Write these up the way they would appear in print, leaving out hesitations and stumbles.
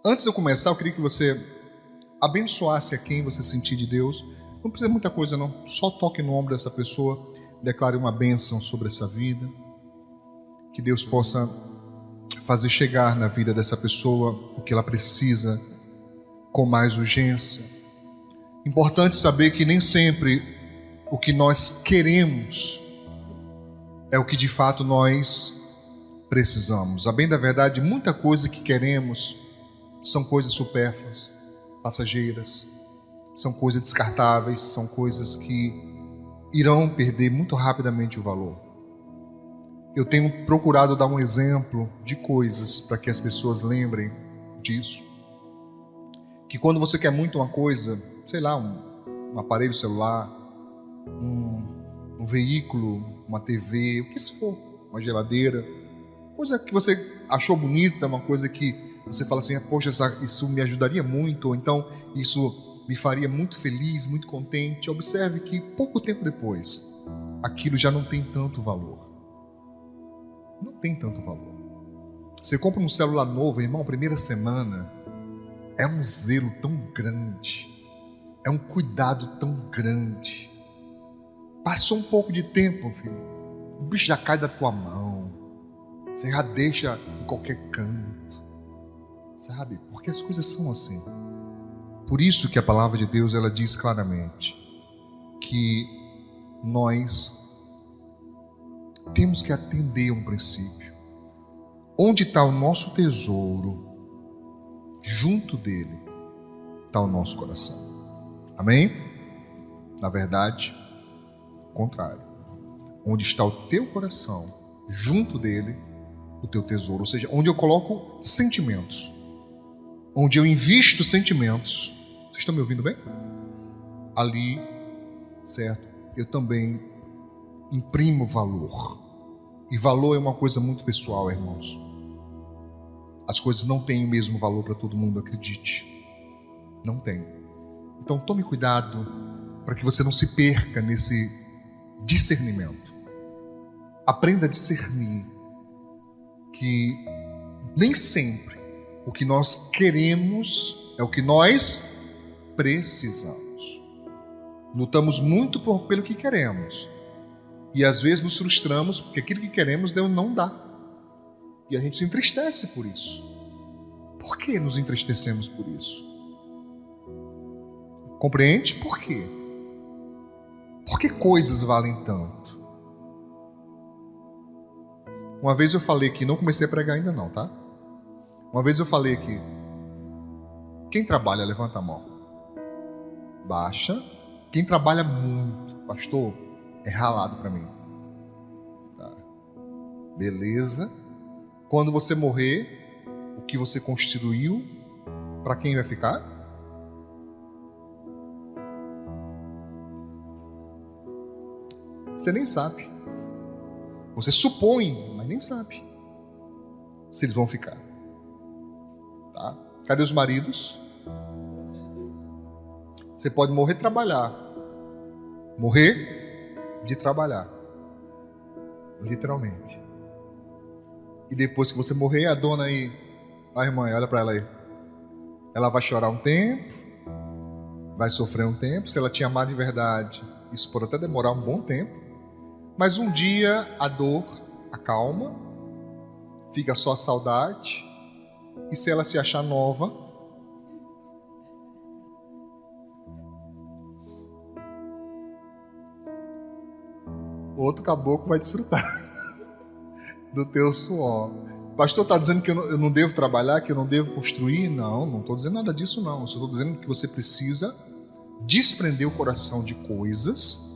Antes de eu começar, eu queria que você abençoasse a quem você sentir de Deus. Não precisa muita coisa não, só toque no ombro dessa pessoa, declare uma bênção sobre essa vida. Que Deus possa fazer chegar na vida dessa pessoa o que ela precisa com mais urgência. Importante saber que nem sempre o que nós queremos é o que de fato nós precisamos. A bem da verdade, muita coisa que queremos são coisas supérfluas, passageiras, são coisas descartáveis, são coisas que irão perder muito rapidamente o valor. Eu tenho procurado dar um exemplo de coisas para que as pessoas lembrem disso. Que quando você quer muito uma coisa, sei lá, um aparelho celular, um veículo, uma TV, o que se for, uma geladeira, coisa que você achou bonita, uma coisa que você fala assim, poxa, isso me ajudaria muito, ou então isso me faria muito feliz, muito contente. Observe que pouco tempo depois, aquilo já não tem tanto valor. Não tem tanto valor. Você compra um celular novo, irmão, primeira semana, é um zelo tão grande, é um cuidado tão grande. Passou um pouco de tempo, filho, o bicho já cai da tua mão, você já deixa em qualquer canto, sabe? Porque as coisas são assim. Por isso que a palavra de Deus, ela diz claramente que nós temos que atender a um princípio. Onde está o nosso tesouro, junto dele está o nosso coração. Amém? Na verdade, o contrário. Onde está o teu coração, junto dele, o teu tesouro. Ou seja, onde eu coloco sentimentos, onde eu invisto sentimentos. Vocês estão me ouvindo bem? Ali, certo? Eu também imprimo valor. E valor é uma coisa muito pessoal, irmãos. As coisas não têm o mesmo valor para todo mundo, acredite. Não tem. Então tome cuidado para que você não se perca nesse discernimento. Aprenda a discernir que nem sempre o que nós queremos é o que nós precisamos. Lutamos muito pelo que queremos. E às vezes nos frustramos porque aquilo que queremos Deus não dá. E a gente se entristece por isso. Por que nos entristecemos por isso? Compreende? Por quê? Por que coisas valem tanto? Uma vez eu falei que, não comecei a pregar ainda não, tá? Uma vez eu falei que quem trabalha, levanta a mão. Baixa. Quem trabalha muito, pastor, é ralado para mim. Tá. Beleza. Quando você morrer, o que você construiu, para quem vai ficar? Você nem sabe. Você supõe, mas nem sabe se eles vão ficar. Tá? Cadê os maridos? Você pode morrer de trabalhar. Morrer de trabalhar. Literalmente. E depois que você morrer, a dona aí, a irmã, olha para ela aí. Ela vai chorar um tempo, vai sofrer um tempo. Se ela te amar de verdade, isso pode até demorar um bom tempo. Mas um dia a dor acalma, fica só a saudade. E se ela se achar nova, outro caboclo vai desfrutar do teu suor. O pastor está dizendo que eu não devo trabalhar, que eu não devo construir? Não estou dizendo nada disso não. Eu só estou dizendo que você precisa desprender o coração de coisas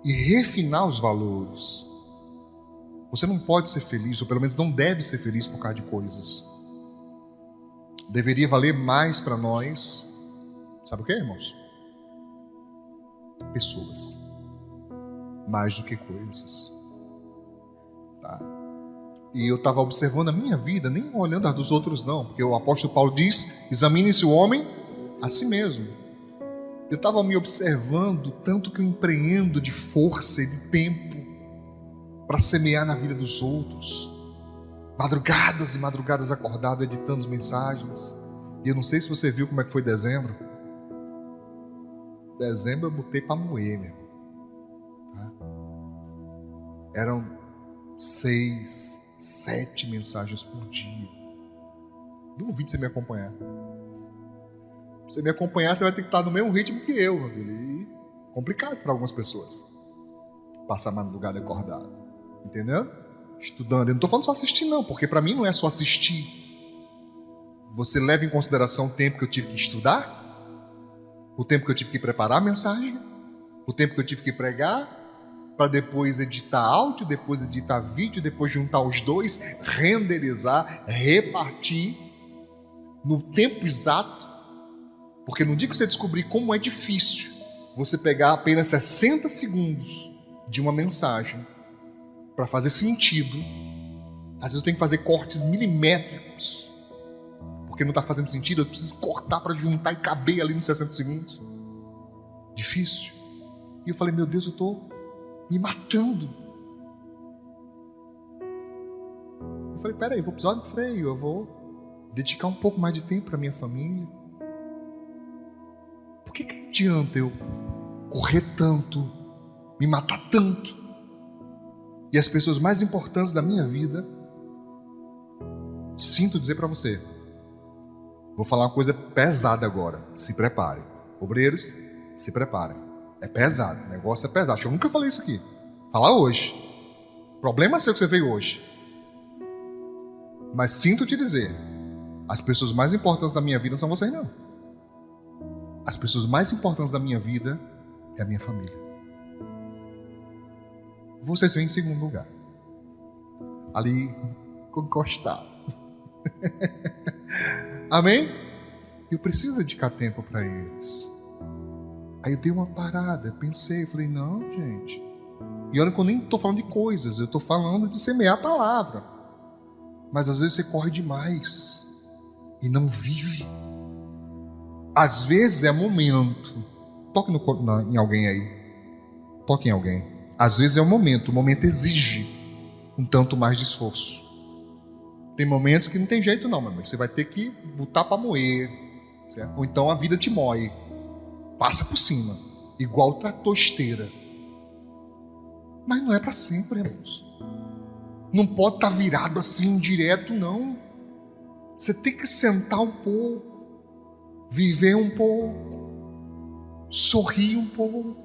e refinar os valores. Você não pode ser feliz, ou pelo menos não deve ser feliz por causa de coisas. Deveria valer mais para nós, sabe o que, irmãos? Pessoas. Mais do que coisas. Tá? E eu estava observando a minha vida, nem olhando a dos outros não, porque o apóstolo Paulo diz, examine-se o homem a si mesmo. Eu estava me observando tanto que eu empreendo de força e de tempo para semear na vida dos outros. Madrugadas e madrugadas acordado, editando as mensagens. E eu não sei se você viu como é que foi dezembro. Dezembro eu botei para moer, meu irmão. Tá? Eram 6, 7 mensagens por dia. Duvido você me acompanhar. Se você me acompanhar, você vai ter que estar no mesmo ritmo que eu, meu filho. E complicado para algumas pessoas passar madrugada acordado. Entendeu? Estudando. Eu não estou falando só assistir, não, porque para mim não é só assistir. Você leva em consideração o tempo que eu tive que estudar, o tempo que eu tive que preparar a mensagem, o tempo que eu tive que pregar, para depois editar áudio, depois editar vídeo, depois juntar os dois, renderizar, repartir no tempo exato. Porque no dia que você descobrir como é difícil você pegar apenas 60 segundos de uma mensagem para fazer sentido, às vezes eu tenho que fazer cortes milimétricos, porque não está fazendo sentido, eu preciso cortar para juntar e caber ali nos 60 segundos. Difícil. E eu falei, meu Deus, eu estou me matando. Eu falei, peraí, eu vou pisar no freio, eu vou dedicar um pouco mais de tempo para minha família. Por que adianta eu correr tanto, me matar tanto, e as pessoas mais importantes da minha vida, sinto dizer para você, vou falar uma coisa pesada agora, se preparem. Obreiros, se preparem. É pesado, o negócio é pesado. Eu nunca falei isso aqui. Falar hoje. O problema é seu que você veio hoje. Mas sinto te dizer, as pessoas mais importantes da minha vida não são vocês, não. As pessoas mais importantes da minha vida é a minha família. Vocês vêm em segundo lugar. Ali, encostado. Amém? Eu preciso dedicar tempo para eles. Aí eu dei uma parada, pensei, falei, não, gente. E olha que eu nem estou falando de coisas, eu estou falando de semear a palavra. Mas às vezes você corre demais e não vive. Às vezes é momento. Toque em alguém aí. Toque em alguém. Às vezes é o momento exige um tanto mais de esforço. Tem momentos que não tem jeito não, meu amigo. Você vai ter que botar para moer, certo? Ou então a vida te moe. Passa por cima, igual trator esteira. Mas não é para sempre, irmãos. Não pode estar virado assim direto, não. Você tem que sentar um pouco, viver um pouco, sorrir um pouco.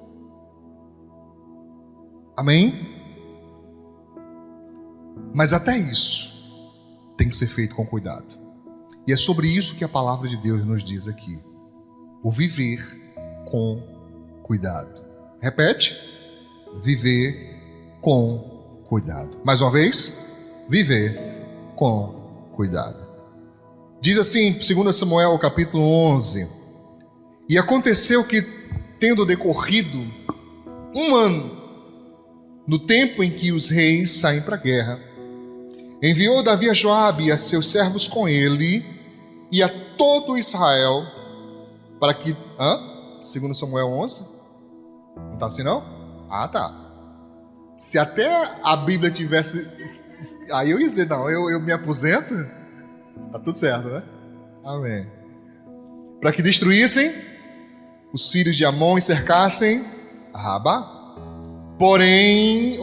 Amém? Mas até isso tem que ser feito com cuidado. E é sobre isso que a palavra de Deus nos diz aqui. O viver com cuidado. Repete. Viver com cuidado. Mais uma vez. Viver com cuidado. Diz assim, 2 Samuel, capítulo 11. E aconteceu que, tendo decorrido um ano, no tempo em que os reis saem para a guerra, enviou Davi a Joabe e a seus servos com ele e a todo Israel para que... 2 Samuel 11? Não está assim não? Ah, tá. Se até a Bíblia tivesse... Aí eu ia dizer, não, eu me aposento? Tá tudo certo, né? Amém. Para que destruíssem os filhos de Amon e cercassem Rabá. Porém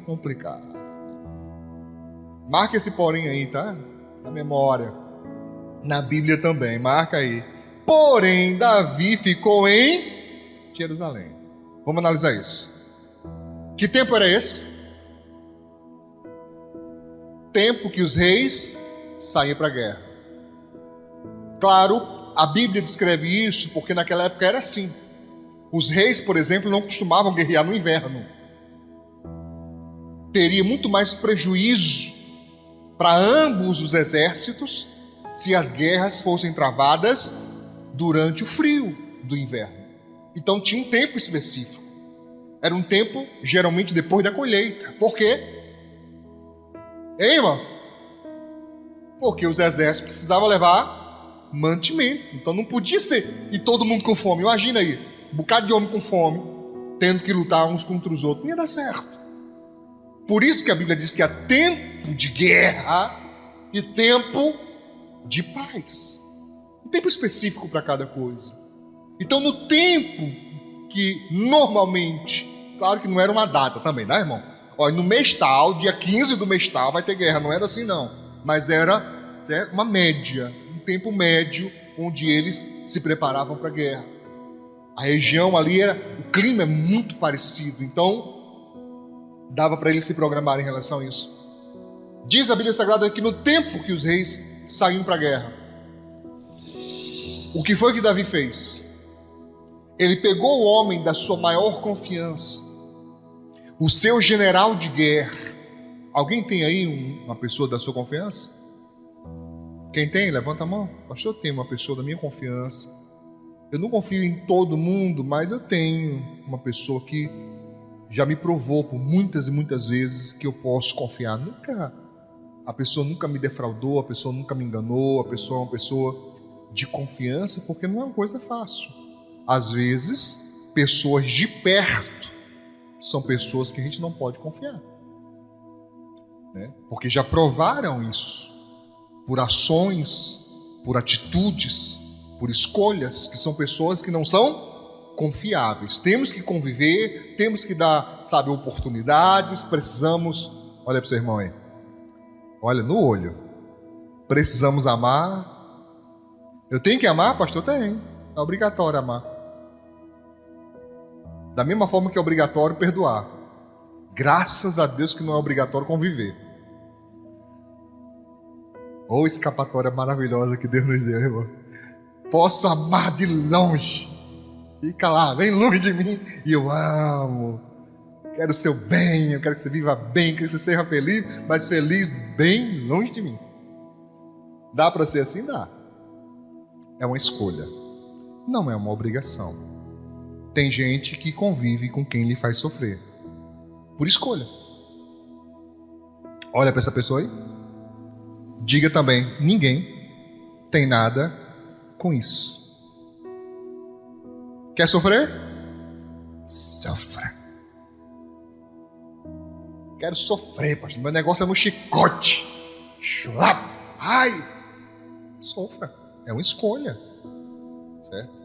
complicado. Marca esse porém aí, tá? Na memória. Na Bíblia também, marca aí. Porém, Davi ficou em Jerusalém. Vamos analisar isso. Que tempo era esse? Tempo que os reis saíam para a guerra. Claro, a Bíblia descreve isso porque naquela época era assim. Os reis, por exemplo, não costumavam guerrear no inverno. Teria muito mais prejuízo para ambos os exércitos se as guerras fossem travadas durante o frio do inverno. Então tinha um tempo específico. Era um tempo, geralmente, depois da colheita. Por quê? Hein, irmãos? Porque os exércitos precisavam levar mantimento. Então não podia ser e todo mundo com fome. Imagina aí, um bocado de homem com fome, tendo que lutar uns contra os outros. Não ia dar certo. Por isso que a Bíblia diz que há tempo de guerra e tempo de paz. Um tempo específico para cada coisa. Então, no tempo que normalmente, claro que não era uma data também, né, irmão? Olha, no mês tal, dia 15 do mês tal, vai ter guerra. Não era assim, não. Mas era uma média, um tempo médio, onde eles se preparavam para a guerra. A região ali, o clima é muito parecido. Então, dava para eles se programarem em relação a isso. Diz a Bíblia Sagrada que no tempo que os reis saíam para a guerra, o que foi que Davi fez? Ele pegou o homem da sua maior confiança, o seu general de guerra. Alguém tem aí uma pessoa da sua confiança? Quem tem? Levanta a mão. Pastor, eu tenho uma pessoa da minha confiança. Eu não confio em todo mundo, mas eu tenho uma pessoa que já me provou por muitas e muitas vezes que eu posso confiar. A pessoa nunca me defraudou, a pessoa nunca me enganou, a pessoa é uma pessoa de confiança, porque não é uma coisa fácil. Às vezes, pessoas de perto são pessoas que a gente não pode confiar, né? Porque já provaram isso por ações, por atitudes, por escolhas, que são pessoas que não são confiáveis. Temos que conviver, temos que dar, oportunidades, precisamos... Olha para o seu irmão aí. Olha, no olho. Precisamos amar. Eu tenho que amar, pastor? Tem. É obrigatório amar. Da mesma forma que é obrigatório perdoar. Graças a Deus que não é obrigatório conviver. Ou escapatória maravilhosa que Deus nos deu, irmão. Posso amar de longe. Fica lá, vem longe de mim. E eu amo. Quero o seu bem, eu quero que você viva bem, quero que você seja feliz, mas feliz bem longe de mim. Dá para ser assim? Dá. É uma escolha. Não é uma obrigação. Tem gente que convive com quem lhe faz sofrer. Por escolha. Olha para essa pessoa aí. Diga também, ninguém tem nada com isso. Quer sofrer? Sofra. Quero sofrer, pastor. Meu negócio é no chicote. Chulap. Ai. Sofra. É uma escolha. Certo?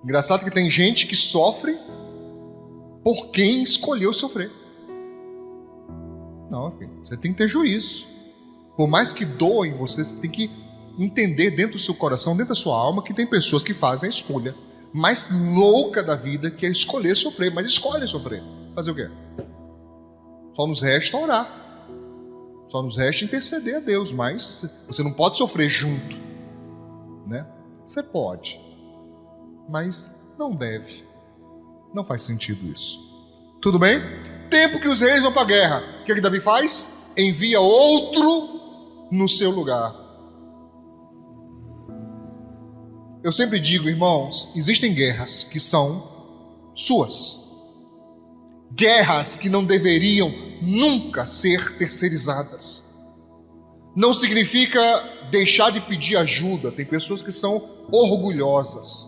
Engraçado que tem gente que sofre por quem escolheu sofrer. Não, filho. Você tem que ter juízo. Por mais que doa em você, você tem que entender dentro do seu coração, dentro da sua alma, que tem pessoas que fazem a escolha mais louca da vida, que é escolher sofrer. Mas escolhe sofrer. Fazer o quê? Só nos resta orar. Só nos resta interceder a Deus. Mas você não pode sofrer junto, né? Você pode, mas não deve. Não faz sentido isso. Tudo bem? Tempo que os reis vão para a guerra. O que Davi faz? Envia outro no seu lugar. Eu sempre digo, irmãos, existem guerras que são suas. Guerras que não deveriam nunca ser terceirizadas. Não significa deixar de pedir ajuda. Tem pessoas que são orgulhosas.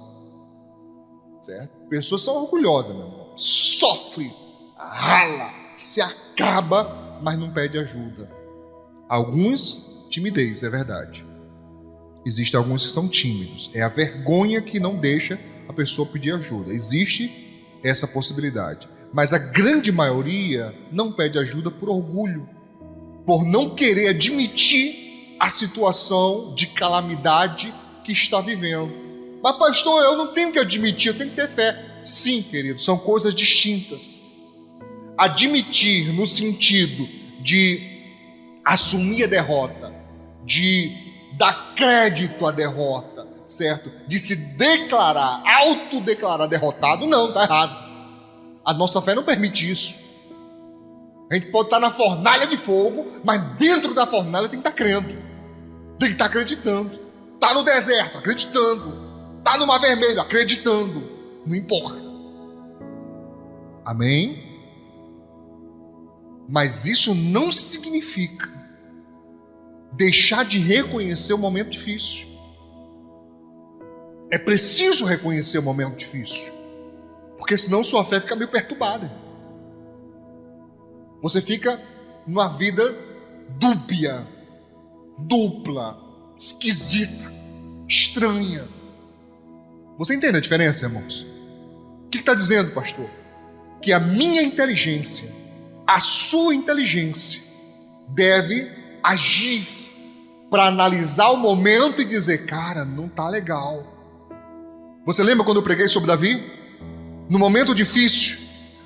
Certo? Pessoas são orgulhosas, meu irmão. Sofre, rala, se acaba, mas não pede ajuda. Alguns, timidez, é verdade. Existem alguns que são tímidos. É a vergonha que não deixa a pessoa pedir ajuda. Existe essa possibilidade. Mas a grande maioria não pede ajuda por orgulho, por não querer admitir a situação de calamidade que está vivendo. Mas pastor, eu não tenho que admitir, eu tenho que ter fé. Sim, querido, são coisas distintas. Admitir no sentido de assumir a derrota, de dar crédito à derrota, certo? De se declarar, autodeclarar derrotado, não, está errado. A nossa fé não permite isso. A gente pode estar na fornalha de fogo, mas dentro da fornalha tem que estar crendo. Tem que estar acreditando. Está no deserto, acreditando. Está no mar vermelho, acreditando. Não importa. Amém? Mas isso não significa deixar de reconhecer o momento difícil. É preciso reconhecer o momento difícil. Porque senão sua fé fica meio perturbada. Você fica numa vida dúbia, dupla, esquisita, estranha. Você entende a diferença, irmãos? O que está dizendo, pastor? Que a minha inteligência, a sua inteligência, deve agir para analisar o momento e dizer, cara, não está legal. Você lembra quando eu preguei sobre Davi? No momento difícil,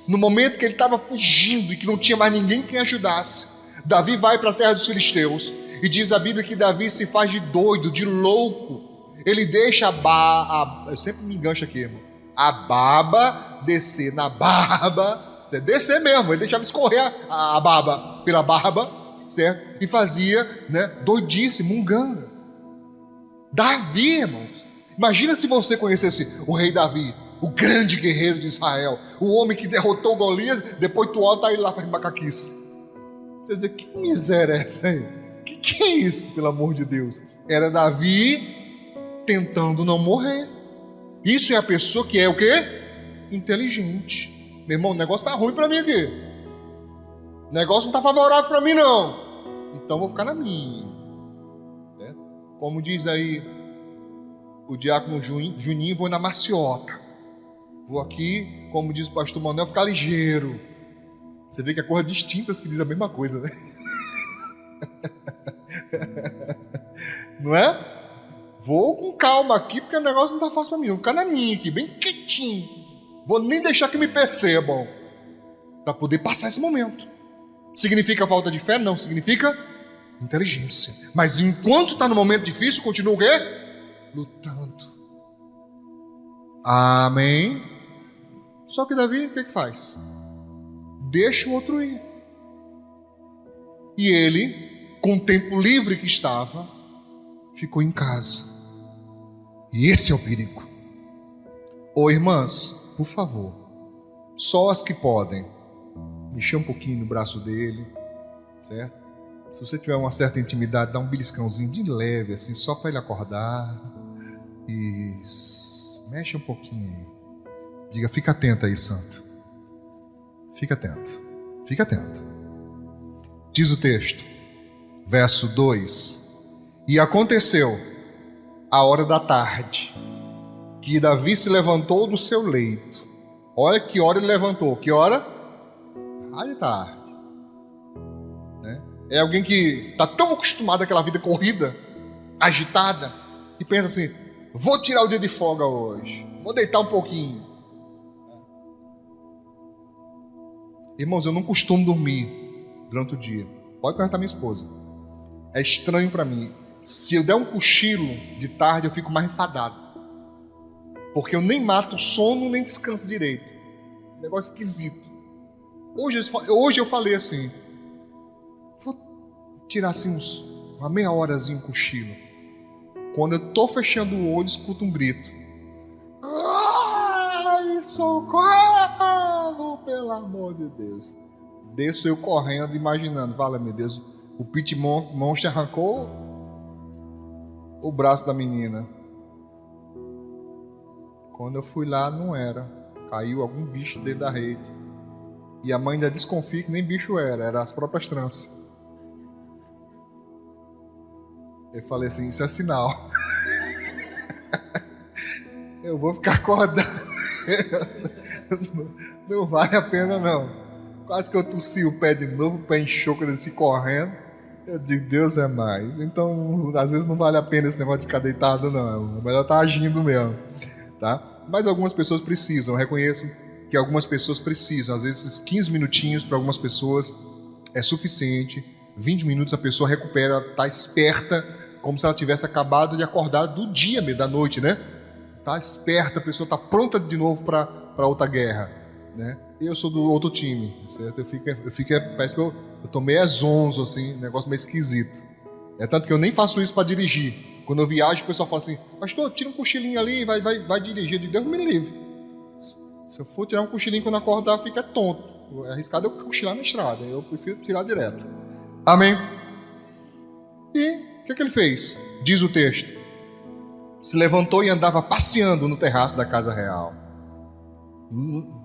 no momento que ele estava fugindo e que não tinha mais ninguém que ajudasse, Davi vai para a terra dos filisteus e diz a Bíblia que Davi se faz de doido, de louco. Ele deixa eu sempre me engancho aqui, irmão, a baba descer na barba, certo? Descer mesmo, ele deixava escorrer a baba pela barba, certo? E fazia, né, doidice, munganga. Davi, irmãos, imagina se você conhecesse o rei Davi, o grande guerreiro de Israel, o homem que derrotou Golias, depois tu olha, tá ele lá fazendo macaquice. Você diz, que miséria é essa aí? Que é isso, pelo amor de Deus? Era Davi tentando não morrer. Isso é a pessoa que é o quê? Inteligente. Meu irmão, o negócio tá ruim para mim aqui. O negócio não tá favorável para mim, não. Então vou ficar na minha. Né? Como diz aí o diácono Juninho, vou na maciota. Vou aqui, como diz o pastor Manuel, ficar ligeiro. Você vê que é coisa distintas que diz a mesma coisa, né? Não é? Vou com calma aqui, porque o negócio não tá fácil para mim. Vou ficar na minha aqui, bem quietinho. Vou nem deixar que me percebam. Para poder passar esse momento. Significa falta de fé? Não, significa inteligência. Mas enquanto está no momento difícil, continua o quê? Lutando. Amém? Só que Davi, o que faz? Deixa o outro ir. E ele, com o tempo livre que estava, ficou em casa. E esse é o perigo. Ô irmãs, por favor, só as que podem, mexer um pouquinho no braço dele, certo? Se você tiver uma certa intimidade, dá um beliscãozinho de leve, assim, só para ele acordar. Isso. Mexe um pouquinho aí. Diga, fica atento aí, santo. Fica atento. Fica atento. Diz o texto, verso 2. E aconteceu, à hora da tarde, que Davi se levantou do seu leito. Olha que hora ele levantou. Que hora? De tarde. Né? É alguém que está tão acostumado àquela vida corrida, agitada, e pensa assim, vou tirar o dia de folga hoje. Vou deitar um pouquinho. Irmãos, eu não costumo dormir durante o dia. Pode perguntar à minha esposa. É estranho para mim. Se eu der um cochilo de tarde, eu fico mais enfadado. Porque eu nem mato o sono, nem descanso direito. Negócio esquisito. Hoje eu falei assim, vou tirar assim uma meia horazinho um cochilo. Quando eu tô fechando o olho, escuto um grito. Ai, socorro, pelo amor de Deus. Desço eu correndo, imaginando, fala, meu Deus, o Pit Monster arrancou o braço da menina. Quando eu fui lá, não era. Caiu algum bicho dentro da rede. E a mãe ainda desconfia que nem bicho era as próprias tranças. Eu falei assim, isso é sinal. Eu vou ficar acordado. Não vale a pena, não. Quase que eu tossi o pé de novo, o pé inchou quando ele se correndo. Eu digo, Deus é mais. Então, às vezes não vale a pena esse negócio de ficar deitado, não. É melhor estar agindo mesmo. Tá? Mas algumas pessoas precisam, eu reconheço que algumas pessoas precisam. Às vezes, esses 15 minutinhos para algumas pessoas é suficiente. 20 minutos a pessoa recupera, está esperta, como se ela tivesse acabado de acordar do dia, da noite, né? Está esperta, a pessoa está pronta de novo para outra guerra, né? Eu sou do outro time, certo? Eu fico parece que eu tô meio zonzo, assim, negócio meio esquisito. É tanto que eu nem faço isso para dirigir. Quando eu viajo, o pessoal fala assim, pastor, tira um cochilinho ali e vai dirigir. Eu digo, Deus me livre. Se eu for tirar um cochilinho quando acordar, fica tonto. É arriscado eu cochilar na estrada. Eu prefiro tirar direto. Amém? E o que ele fez? Diz o texto. Se levantou e andava passeando no terraço da casa real.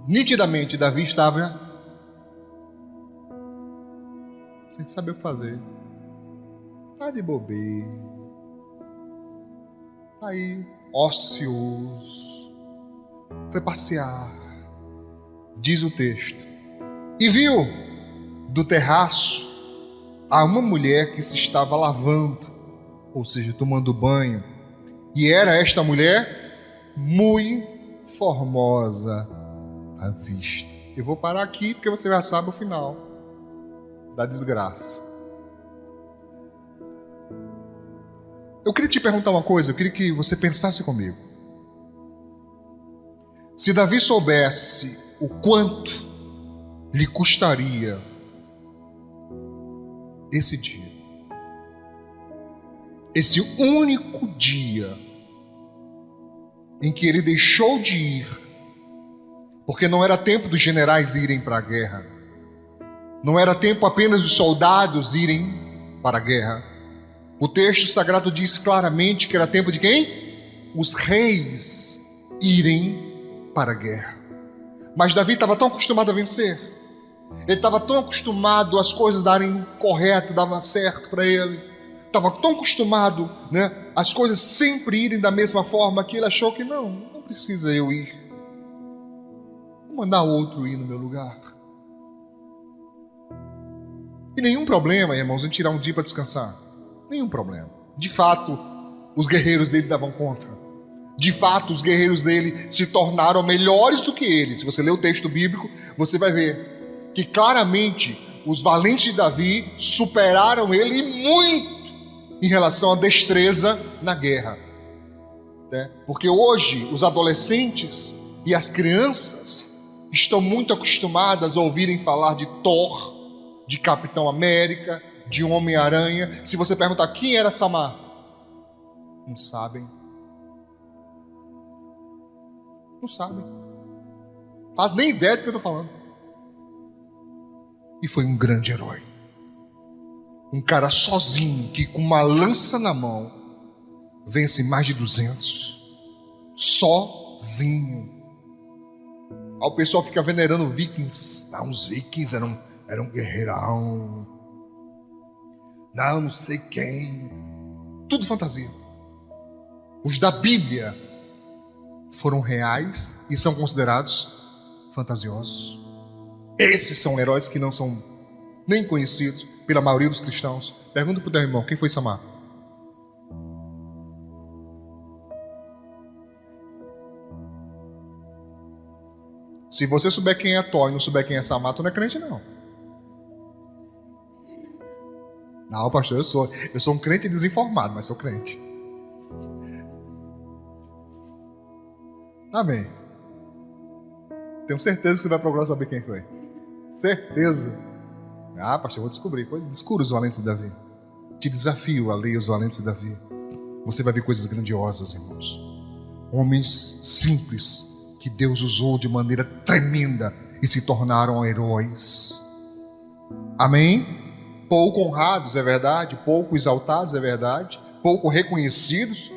Nitidamente, Davi estava sem saber o que fazer. Tá de bobeira. aí, ocioso, foi passear, diz o texto, e viu do terraço a uma mulher que se estava lavando, ou seja, tomando banho, e era esta mulher muito formosa à vista. Eu vou parar aqui porque você já sabe o final da desgraça. Eu queria te perguntar uma coisa, eu queria que você pensasse comigo. Se Davi soubesse o quanto lhe custaria esse dia, esse único dia em que ele deixou de ir, porque não era tempo dos generais irem para a guerra, não era tempo apenas dos soldados irem para a guerra. O texto sagrado diz claramente que era tempo de quem? Os reis irem para a guerra. Mas Davi estava tão acostumado a vencer, ele estava tão acostumado às coisas darem correto, dava certo para ele, estava tão acostumado, as coisas sempre irem da mesma forma, que ele achou que não precisa eu ir, vou mandar outro ir no meu lugar. E nenhum problema, irmãos, em tirar um dia para descansar, nenhum problema. De fato, os guerreiros dele davam conta. De fato, os guerreiros dele se tornaram melhores do que ele. Se você ler o texto bíblico, você vai ver que claramente os valentes de Davi superaram ele muito em relação à destreza na guerra. Porque hoje os adolescentes e as crianças estão muito acostumadas a ouvirem falar de Thor, de Capitão América, de Homem-Aranha. Se você perguntar quem era Samar, não sabem. Não sabem. Faz nem ideia do que eu estou falando. E foi um grande herói. Um cara sozinho, que com uma lança na mão, vence mais de 200. Sozinho. Aí o pessoal fica venerando vikings. Os vikings eram guerreirão. Não sei quem. Tudo fantasia. Os da Bíblia foram reais e são considerados fantasiosos. Esses são heróis que não são nem conhecidos pela maioria dos cristãos. Pergunta para o teu irmão, quem foi Samar? Se você souber quem é Thor e não souber quem é Samar, tu não é crente não. Não, pastor, eu sou um crente desinformado, mas sou crente. Amém. Tenho certeza que você vai procurar saber quem foi. Certeza. Pastor, eu vou descobrir. Descubra os valentes de Davi. Te desafio a ler os valentes de Davi. Você vai ver coisas grandiosas, irmãos. Homens simples que Deus usou de maneira tremenda e se tornaram heróis. Amém? Pouco honrados, é verdade. Pouco exaltados, é verdade. Pouco reconhecidos,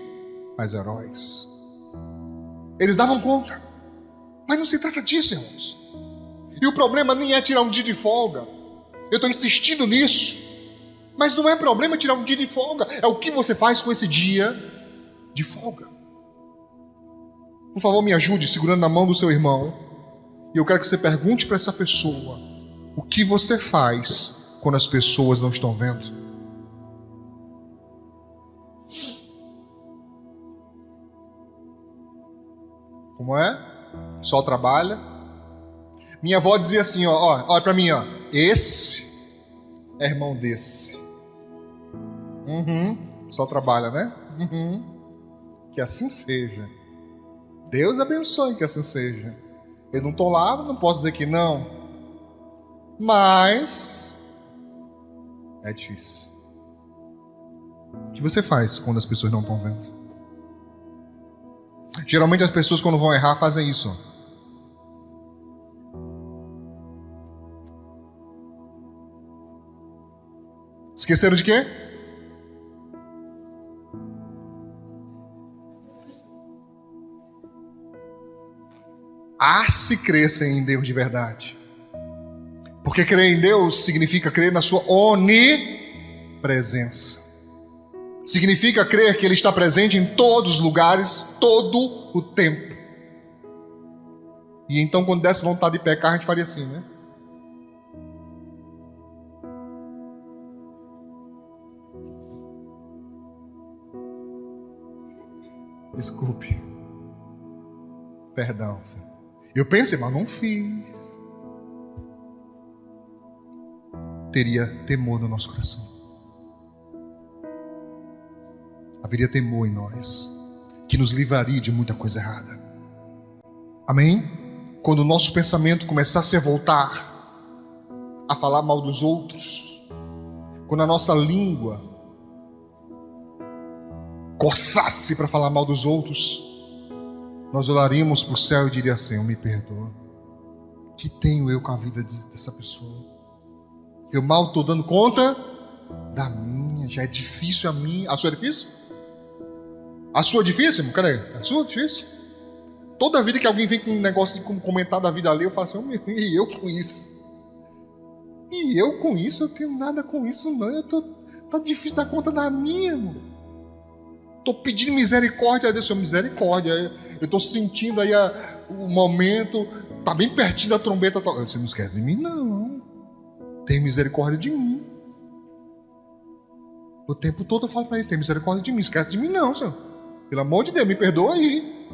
mas heróis. Eles davam conta. Mas não se trata disso, irmãos. E o problema nem é tirar um dia de folga. Eu estou insistindo nisso. Mas não é problema tirar um dia de folga. É o que você faz com esse dia de folga. Por favor, me ajude segurando na mão do seu irmão. E eu quero que você pergunte para essa pessoa: o que você faz quando as pessoas não estão vendo? Como é? Só trabalha. Minha avó dizia assim, olha para mim, esse é irmão desse. Só trabalha, né? Que assim seja. Deus abençoe que assim seja. Eu não estou lá, não posso dizer que não. Mas é difícil. O que você faz quando as pessoas não estão vendo? Geralmente as pessoas, quando vão errar, fazem isso. Esqueceram de quê? Se crescem em Deus de verdade. Porque crer em Deus significa crer na sua onipresença. Significa crer que Ele está presente em todos os lugares, todo o tempo. E então, quando desse vontade de pecar, a gente faria assim, né? Desculpe. Perdão, Senhor. Eu pensei, mas não fiz. Teria temor no nosso coração. Haveria temor em nós, que nos livraria de muita coisa errada. Amém? Quando o nosso pensamento começasse a voltar a falar mal dos outros, quando a nossa língua coçasse para falar mal dos outros, nós olharíamos para o céu e diríamos assim: me perdoa, que tenho eu com a vida dessa pessoa? Eu mal estou dando conta da minha. Já é difícil a minha. A sua é difícil? A sua é difícil? Cadê? A sua é difícil? Toda vida que alguém vem com um negócio de comentar da vida ali, eu falo assim: e eu com isso? E eu com isso? Eu tenho nada com isso não. Tá difícil dar conta da minha, irmão. Estou pedindo misericórdia a Deus, Senhor, misericórdia. Eu estou sentindo aí o momento, está bem pertinho da trombeta. Você não esquece de mim, não. Tem misericórdia de mim. O tempo todo eu falo para ele: tem misericórdia de mim, esquece de mim, não, Senhor. Pelo amor de Deus, me perdoa aí.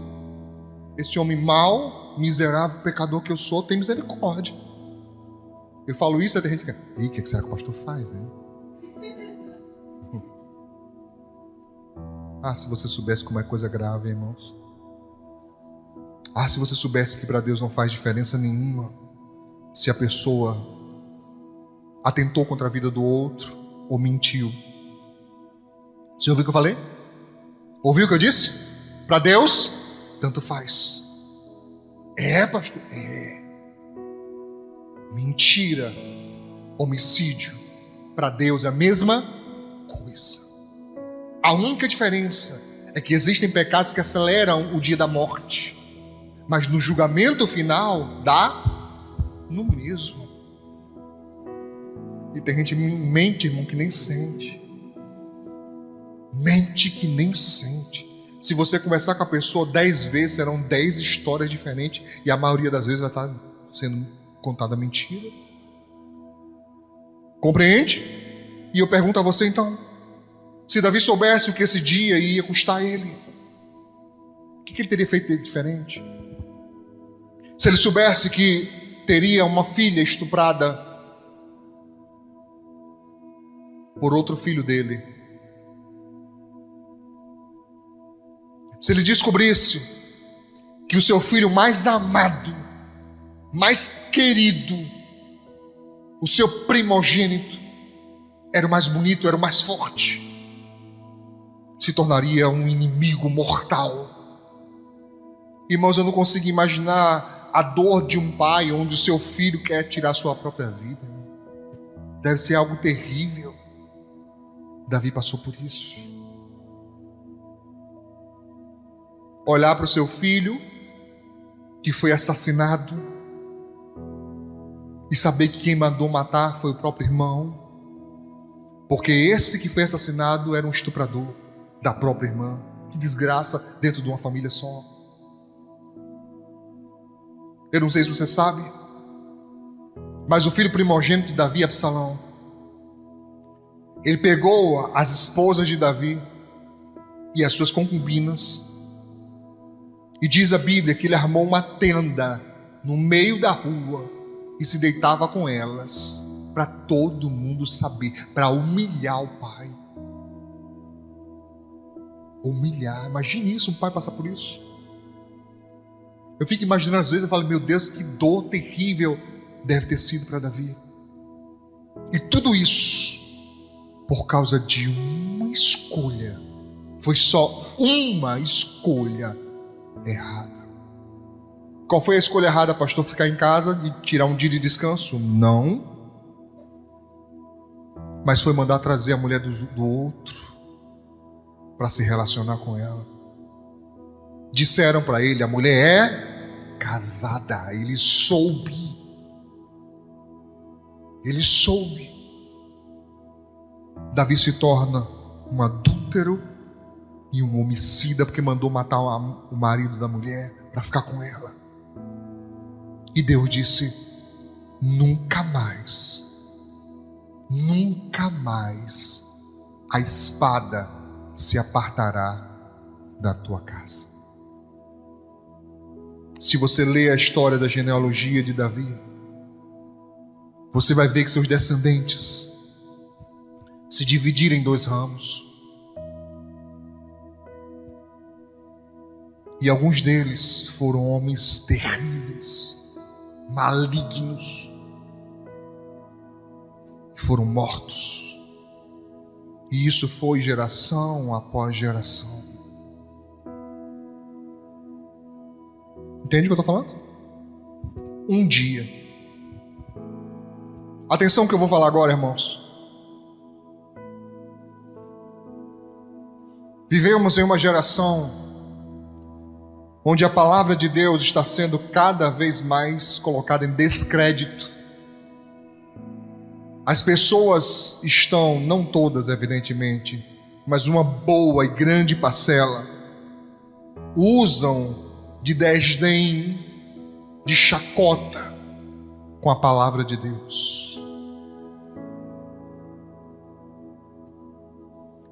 Esse homem mau, miserável, pecador que eu sou, tem misericórdia. Eu falo isso, aí a gente fica: e o que será que o pastor faz, hein? Ah, se você soubesse como é coisa grave, irmãos. Ah, se você soubesse que para Deus não faz diferença nenhuma se a pessoa atentou contra a vida do outro ou mentiu. Você ouviu o que eu falei? Ouviu o que eu disse? Para Deus, tanto faz. É, pastor? É. Mentira, homicídio, para Deus é a mesma coisa. A única diferença é que existem pecados que aceleram o dia da morte, mas no julgamento final dá no mesmo. E tem gente que mente, irmão, que nem sente. Mente que nem sente. Se você conversar com a pessoa 10 vezes, serão 10 histórias diferentes, e a maioria das vezes vai estar sendo contada mentira. Compreende? E eu pergunto a você então: se Davi soubesse o que esse dia ia custar a ele, o que ele teria feito de diferente? Se ele soubesse que teria uma filha estuprada por outro filho dele, se ele descobrisse que o seu filho mais amado, mais querido, o seu primogênito, era o mais bonito, era o mais forte, se tornaria um inimigo mortal. Irmãos, eu não consigo imaginar a dor de um pai onde o seu filho quer tirar sua própria vida. Deve ser algo terrível. Davi passou por isso. Olhar para o seu filho que foi assassinado e saber que quem mandou matar foi o próprio irmão, porque esse que foi assassinado era um estuprador da própria irmã. Que desgraça dentro de uma família só. Eu não sei se você sabe, mas o filho primogênito de Davi, Absalão, ele pegou as esposas de Davi e as suas concubinas, e diz a Bíblia que ele armou uma tenda no meio da rua e se deitava com elas, para todo mundo saber, para humilhar o pai. Humilhar, imagine isso, um pai passar por isso. Eu fico imaginando às vezes, eu falo: meu Deus, que dor terrível deve ter sido para Davi. E tudo isso por causa de uma escolha. Foi só uma escolha errada. Qual foi a escolha errada, pastor? Ficar em casa e tirar um dia de descanso? Não. Mas foi mandar trazer a mulher do outro para se relacionar com ela. Disseram para ele: a mulher é casada. Ele soube. Davi se torna um adúltero e um homicida, porque mandou matar o marido da mulher para ficar com ela. E Deus disse: nunca mais a espada se apartará da tua casa. Se você ler a história da genealogia de Davi, você vai ver que seus descendentes se dividiram em 2 ramos. E alguns deles foram homens terríveis, malignos, e foram mortos. E isso foi geração após geração. Entende o que eu estou falando? Um dia. Atenção que eu vou falar agora, irmãos. Vivemos em uma geração onde a palavra de Deus está sendo cada vez mais colocada em descrédito. As pessoas estão, não todas evidentemente, mas uma boa e grande parcela, usam de desdém, de chacota com a palavra de Deus.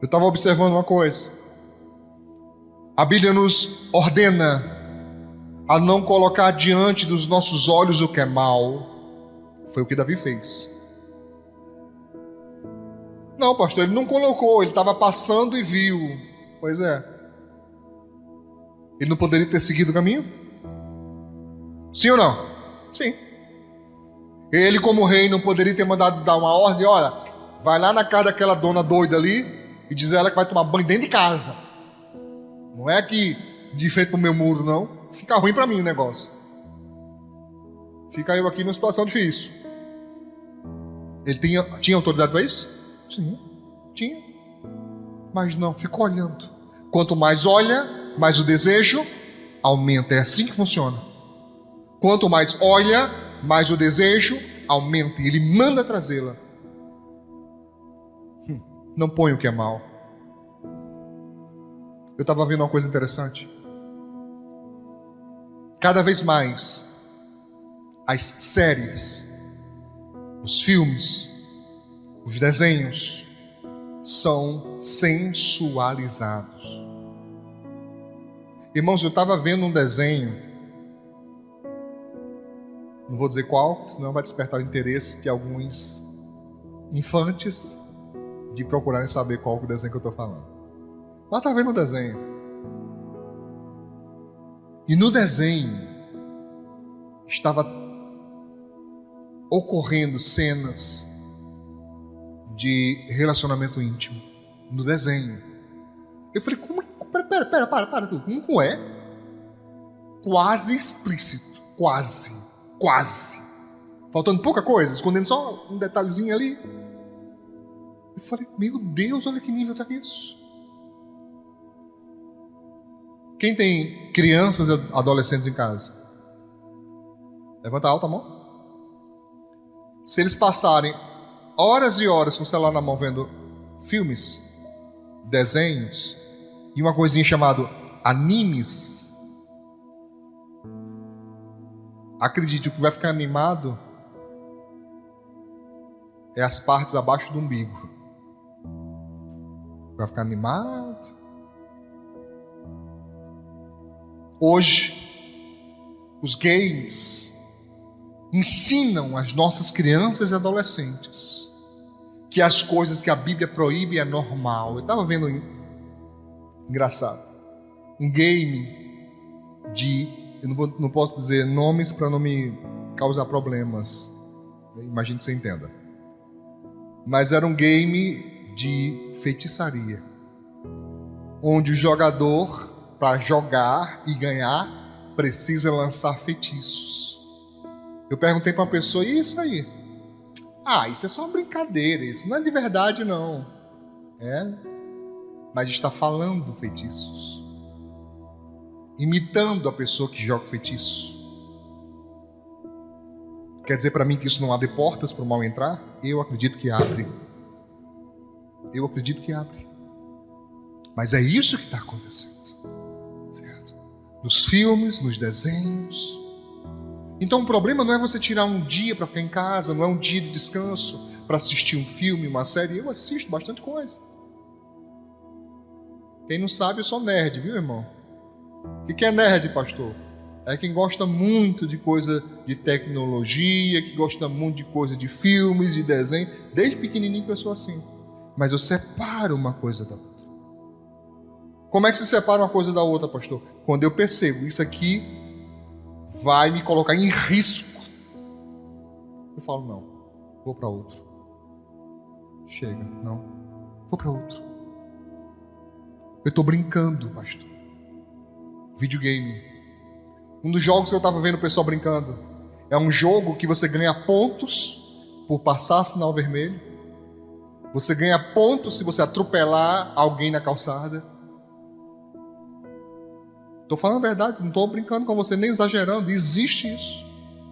Eu estava observando uma coisa. A Bíblia nos ordena a não colocar diante dos nossos olhos o que é mal. Foi o que Davi fez. Não, pastor, ele não colocou, ele estava passando e viu. Pois é. Ele não poderia ter seguido o caminho? Sim ou não? Sim. Ele, como rei, não poderia ter mandado dar uma ordem: olha, vai lá na casa daquela dona doida ali e diz a ela que vai tomar banho dentro de casa. Não é aqui de frente pro meu muro, não. Fica ruim para mim o negócio. Fica eu aqui numa situação difícil. Ele tinha autoridade para isso? Sim, tinha. Mas não, ficou olhando. Quanto mais olha, mais o desejo aumenta. É assim que funciona. Quanto mais olha, mais o desejo aumenta. E ele manda trazê-la. Não põe o que é mal. Eu estava vendo uma coisa interessante. Cada vez mais as séries, os filmes, os desenhos são sensualizados. Irmãos, eu estava vendo um desenho, não vou dizer qual, senão vai despertar o interesse de alguns infantes de procurarem saber qual é o desenho que eu estou falando. Mas estava vendo um desenho. E no desenho estava ocorrendo cenas de relacionamento íntimo. No desenho. Eu falei, como? Para tudo. Como é? Quase explícito. Quase. Faltando pouca coisa, escondendo só um detalhezinho ali. Eu falei, meu Deus, olha que nível está isso. Quem tem crianças e adolescentes em casa? Levanta alta a mão. Se eles passarem horas e horas com o celular na mão vendo filmes, desenhos e uma coisinha chamada animes, acredite, o que vai ficar animado é as partes abaixo do umbigo. Vai ficar animado. Hoje, os games ensinam as nossas crianças e adolescentes que as coisas que a Bíblia proíbe é normal. Eu estava vendo, engraçado, um game eu não posso dizer nomes para não me causar problemas. Eu imagino que você entenda. Mas era um game de feitiçaria, onde o jogador, para jogar e ganhar, precisa lançar feitiços. Eu perguntei para uma pessoa, e isso aí? Isso é só uma brincadeira, isso não é de verdade não. Mas está falando feitiços, imitando a pessoa que joga feitiço. Quer dizer para mim que isso não abre portas para o mal entrar? Eu acredito que abre. Mas é isso que está acontecendo, certo? Nos filmes, nos desenhos. Então o problema não é você tirar um dia para ficar em casa, não é um dia de descanso para assistir um filme, uma série. Eu assisto bastante coisa. Quem não sabe, eu sou nerd, viu, irmão? O que é nerd, pastor? É quem gosta muito de coisa de tecnologia, que gosta muito de coisa de filmes, de desenho. Desde pequenininho que eu sou assim. Mas eu separo uma coisa da outra. Como é que se separa uma coisa da outra, pastor? Quando eu percebo, isso aqui vai me colocar em risco. Eu falo, não, vou para outro. Chega, não, vou para outro. Eu estou brincando, pastor. Videogame. Um dos jogos que eu estava vendo o pessoal brincando é um jogo que você ganha pontos por passar sinal vermelho. Você ganha pontos se você atropelar alguém na calçada. Estou falando a verdade, não estou brincando com você, nem exagerando. Existe isso.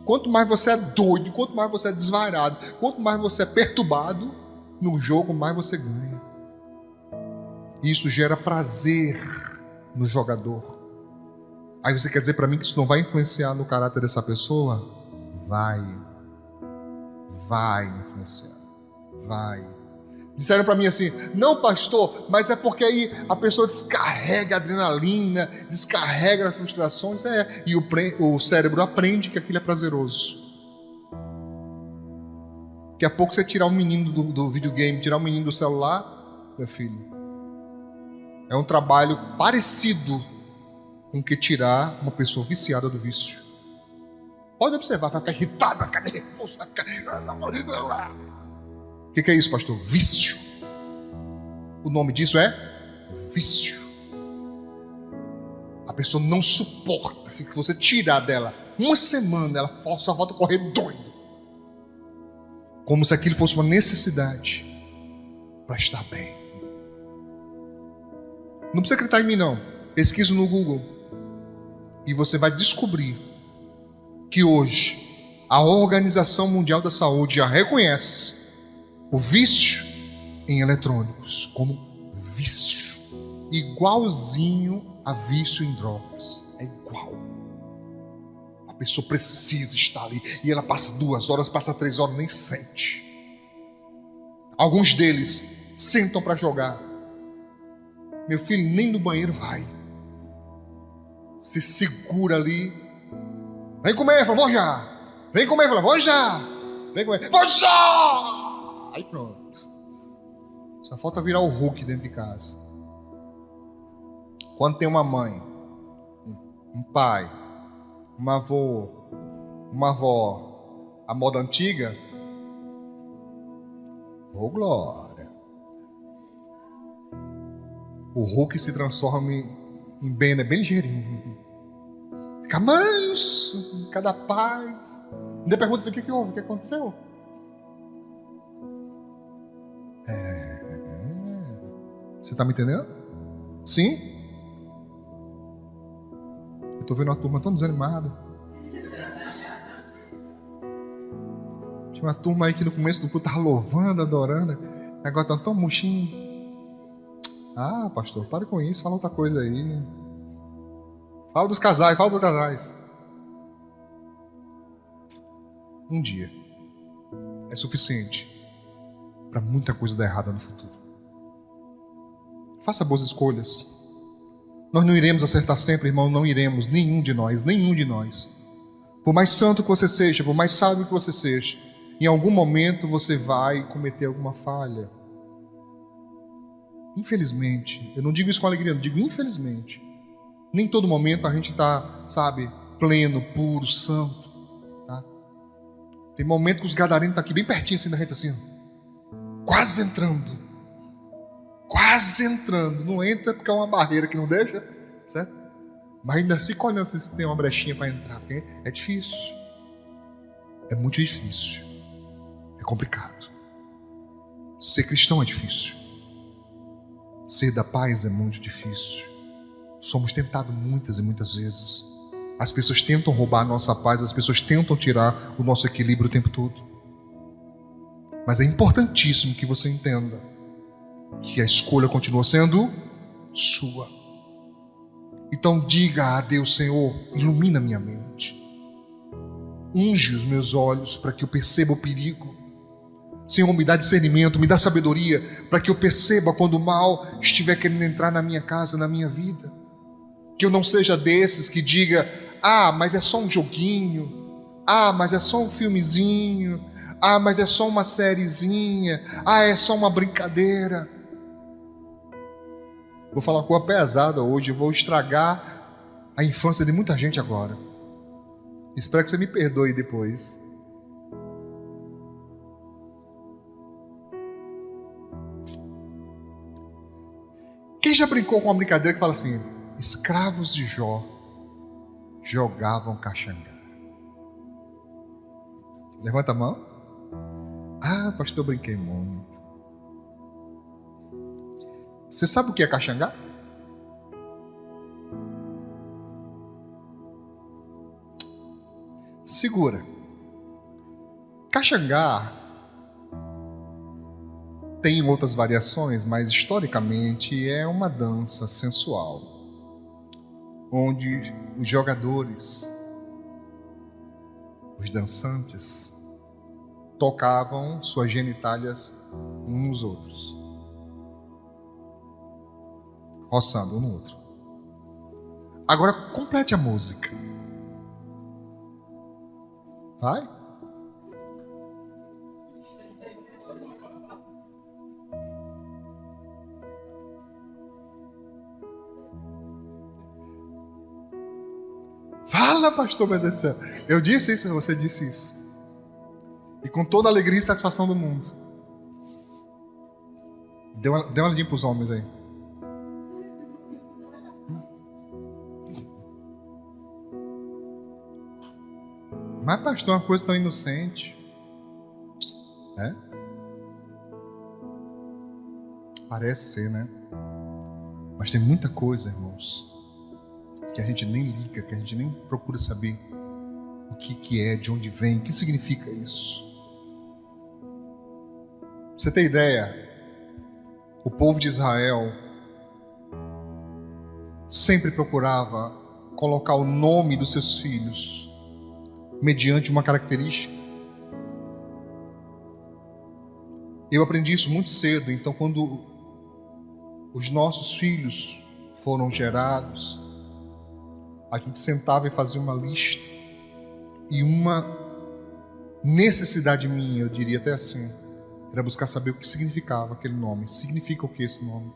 Quanto mais você é doido, quanto mais você é desvairado, quanto mais você é perturbado no jogo, mais você ganha. Isso gera prazer no jogador. Aí você quer dizer para mim que isso não vai influenciar no caráter dessa pessoa? Vai influenciar. Vai. Disseram para mim assim, não pastor, mas é porque aí a pessoa descarrega a adrenalina, descarrega as frustrações, e o cérebro aprende que aquilo é prazeroso. Daqui a pouco você tirar um menino do videogame, tirar um menino do celular, meu filho, é um trabalho parecido com que tirar uma pessoa viciada do vício. Pode observar, vai ficar irritado, vai ficar nervoso, vai ficar... O que é isso, pastor? Vício. O nome disso é vício. A pessoa não suporta. Se você tirar dela uma semana, ela só volta a correr doido. Como se aquilo fosse uma necessidade para estar bem. Não precisa acreditar em mim, não. Pesquisa no Google e você vai descobrir que hoje a Organização Mundial da Saúde já reconhece o vício em eletrônicos como vício, igualzinho a vício em drogas. É igual. A pessoa precisa estar ali e ela passa 2 horas, passa 3 horas, nem sente. Alguns deles sentam para jogar. Meu filho nem no banheiro vai. Se segura ali. Vem comer, fala, vou já. Vem comer, fala, vou já. Vem comer, vou já. Aí pronto. Só falta virar o Hulk dentro de casa. Quando tem uma mãe, um pai, uma avó, a moda antiga, ô glória. O Hulk se transforma em bem ligeirinho. Fica manso, cada paz. Ainda pergunta assim, o que houve, o que aconteceu? Você está me entendendo? Sim? Eu estou vendo uma turma tão desanimada. Tinha uma turma aí que no começo do culto estava louvando, adorando. Agora estão tão murchinho. Ah, pastor, para com isso, fala outra coisa aí. Fala dos casais. Um dia é suficiente para muita coisa dar errada no futuro. Faça boas escolhas. Nós não iremos acertar sempre, irmão, não iremos, nenhum de nós. Por mais santo que você seja, por mais sábio que você seja, em algum momento você vai cometer alguma falha. Infelizmente, eu não digo isso com alegria, eu digo infelizmente. Nem todo momento a gente está, pleno, puro, santo. Tá? Tem momento que os gadarenos estão aqui bem pertinho assim da gente, assim, quase entrando. Não entra porque é uma barreira que não deixa, certo? Mas ainda fica olhando se tem uma brechinha para entrar, porque é difícil. É muito difícil. É complicado. Ser cristão é difícil. Ser da paz é muito difícil. Somos tentados muitas e muitas vezes. As pessoas tentam roubar a nossa paz, as pessoas tentam tirar o nosso equilíbrio o tempo todo. Mas é importantíssimo que você entenda que a escolha continua sendo sua. Então diga a Deus: Senhor, ilumina minha mente, unge os meus olhos para que eu perceba o perigo. Senhor, me dá discernimento, me dá sabedoria para que eu perceba quando o mal estiver querendo entrar na minha casa, na minha vida. Que eu não seja desses que diga: ah, mas é só um joguinho, ah, mas é só um filmezinho, ah, mas é só uma sériezinha, ah, é só uma brincadeira. Vou falar uma coisa pesada hoje, vou estragar a infância de muita gente agora. Espero que você me perdoe depois. Quem já brincou com uma brincadeira que fala assim: escravos de Jó jogavam caxangá? Levanta a mão. Ah, pastor, eu brinquei muito. Você sabe o que é caxangá? Segura. Caxangá tem outras variações, mas historicamente é uma dança sensual, onde os jogadores, os dançantes, tocavam suas genitálias uns nos outros, roçando um no outro. Agora complete a música. Vai? Fala, pastor, meu Deus do céu. Eu disse isso, você disse isso. E com toda a alegria e satisfação do mundo. Dê uma olhadinha para os homens aí. Mas, pastor, é uma coisa tão inocente. É? Parece ser, né? Mas tem muita coisa, irmãos, que a gente nem liga, que a gente nem procura saber o que é, de onde vem, o que significa isso. Pra você ter ideia, o povo de Israel sempre procurava colocar o nome dos seus filhos mediante uma característica. Eu aprendi isso muito cedo, então quando os nossos filhos foram gerados, a gente sentava e fazia uma lista, e uma necessidade minha, eu diria até assim, era buscar saber o que significava aquele nome. Significa o que esse nome?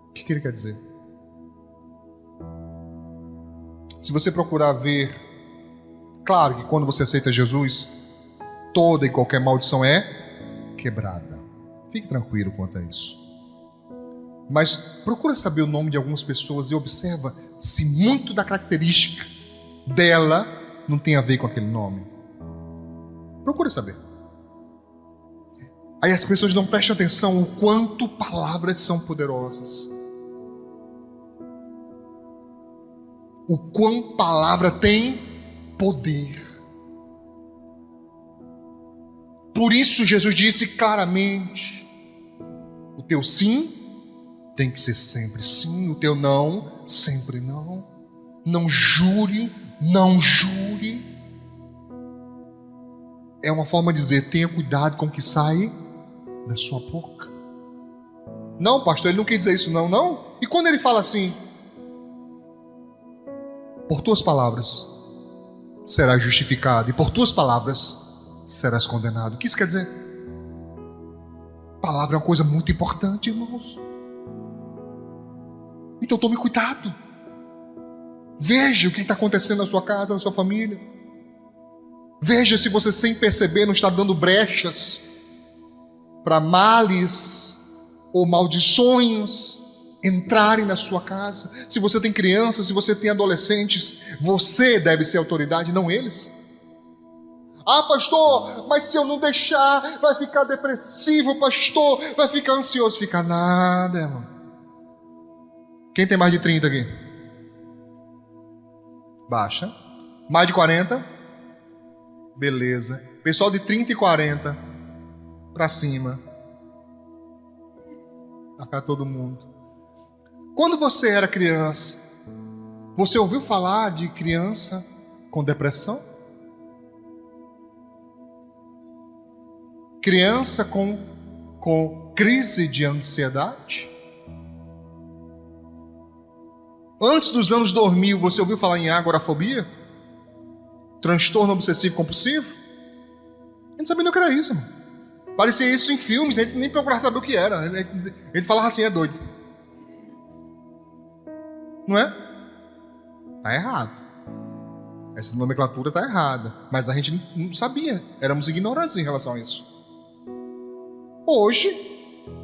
O que ele quer dizer? Se você procurar ver, claro que quando você aceita Jesus, toda e qualquer maldição é quebrada. Fique tranquilo quanto a isso. Mas procura saber o nome de algumas pessoas e observa se muito da característica dela não tem a ver com aquele nome. Procura saber. Aí as pessoas não prestam atenção o quanto palavras são poderosas. O quão palavra tem poder. Por isso Jesus disse claramente: o teu sim tem que ser sempre sim, o teu não, sempre não. Não jure, não jure. É uma forma de dizer: tenha cuidado com o que sai da sua boca. Não, pastor, ele não quer dizer isso, não. E quando ele fala assim: por tuas palavras serás justificado, e por tuas palavras serás condenado. O que isso quer dizer? Palavra é uma coisa muito importante, irmãos. Então tome cuidado. Veja o que está acontecendo na sua casa, na sua família. Veja se você, sem perceber, não está dando brechas para males ou maldições entrarem na sua casa. Se você tem crianças, se você tem adolescentes, você deve ser autoridade, não eles. Ah, pastor, mas se eu não deixar, vai ficar depressivo, pastor, vai ficar ansioso. Fica nada, irmão. Quem tem mais de 30 aqui? Baixa. Mais de 40? Beleza. Pessoal de 30 e 40 para cima. Pra cá todo mundo. Quando você era criança, você ouviu falar de criança com depressão? Criança com crise de ansiedade? Antes dos anos 2000, você ouviu falar em agorafobia? Transtorno obsessivo compulsivo? A gente sabia nem o que era isso, mano. Parecia isso em filmes, a gente nem procurava saber o que era. A gente falava assim, é doido. Não é? Está errado. Essa nomenclatura está errada. Mas a gente não sabia. Éramos ignorantes em relação a isso. Hoje,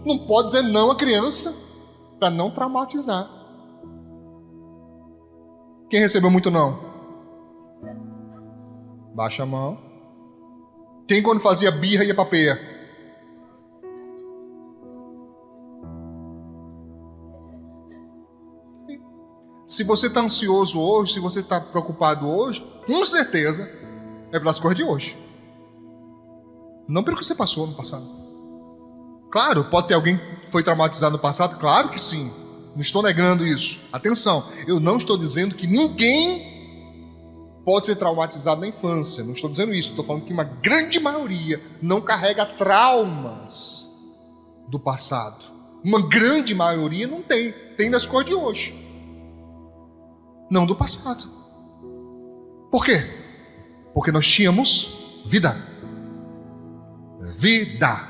não pode dizer não à criança para não traumatizar. Quem recebeu muito não? Baixa a mão. Quem quando fazia birra ia pra peia? Se você está ansioso hoje, se você está preocupado hoje, com certeza é pelas coisas de hoje. Não pelo que você passou no passado. Claro, pode ter alguém que foi traumatizado no passado, claro que sim. Não estou negando isso. Atenção, eu não estou dizendo que ninguém pode ser traumatizado na infância. Não estou dizendo isso. Estou falando que uma grande maioria não carrega traumas do passado. Uma grande maioria não tem. Tem das coisas de hoje. Não do passado. Por quê? Porque nós tínhamos vida. Vida.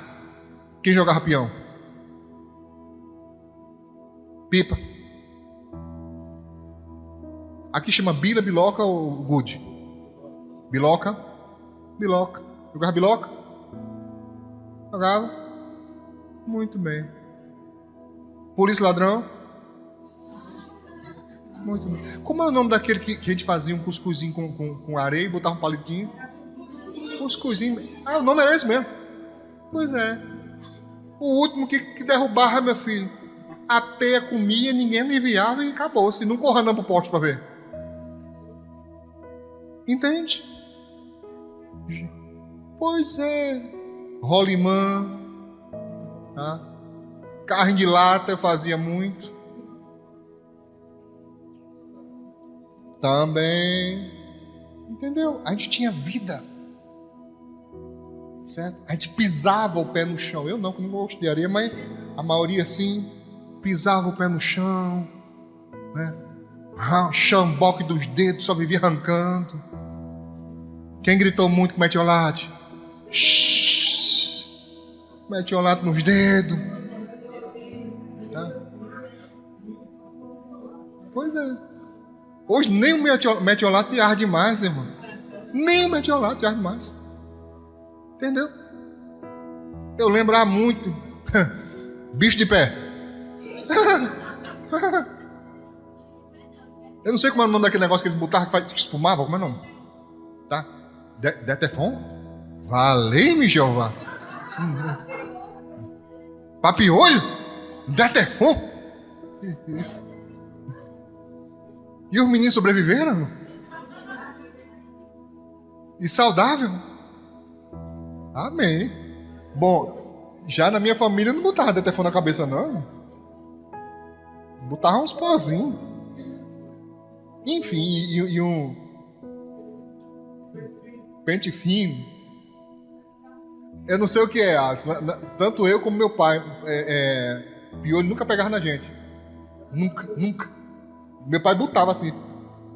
Quem jogava peão? Pipa. Aqui chama bila, biloca ou gude? Biloca. Biloca. Jogava biloca? Jogava. Muito bem. Polícia ladrão? Muito bem. Como é o nome daquele que a gente fazia um cuscuzinho com areia e botava um palitinho? Cuscuzinho. Ah, o nome era esse mesmo. Pois é. O último que derrubava, meu filho. A peia comia, ninguém aliviava e acabou-se. Não corra não pro poste para ver. Entende? Pois é. Rolimã. Tá? Carne de lata eu fazia muito. Também. Entendeu? A gente tinha vida. Certo? A gente pisava o pé no chão. Eu não, que não gosto de areia, mas a maioria assim, pisava o pé no chão, né? Chamboque dos dedos, só vivia arrancando. Quem gritou muito com metiolate? Metiolate nos dedos. Tá? Pois é. Hoje nem o metiolate arde mais, irmão. Nem o metiolate arde mais. Entendeu? Eu lembro muito. Bicho de pé. Eu não sei como é o nome daquele negócio que eles botavam que espumava. Como é o nome? Tá? Detefon? Valei-me, Jeová. Papiolho? Detefon? Isso. E os meninos sobreviveram? E saudável? Amém. Bom, já na minha família não botava detefone na cabeça, não. Botava uns pozinhos. Enfim, e um pente fino. Eu não sei o que é, Alex. Tanto eu como meu pai, piolho nunca pegava na gente. Nunca, nunca. Meu pai botava assim.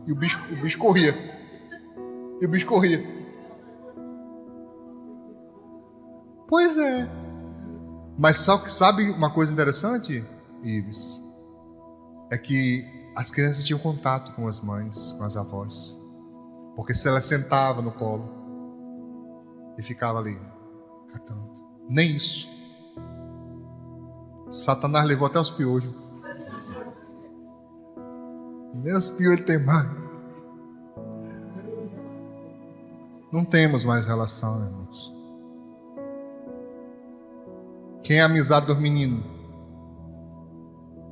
E o bicho corria. Pois é. Mas sabe uma coisa interessante, Ives? É que as crianças tinham contato com as mães, com as avós. Porque se ela sentava no colo e ficava ali, catando. Nem isso. Satanás levou até os piolhos. Nem os piolhos tem mais. Não temos mais relação, irmãos. Quem é a amizade dos meninos?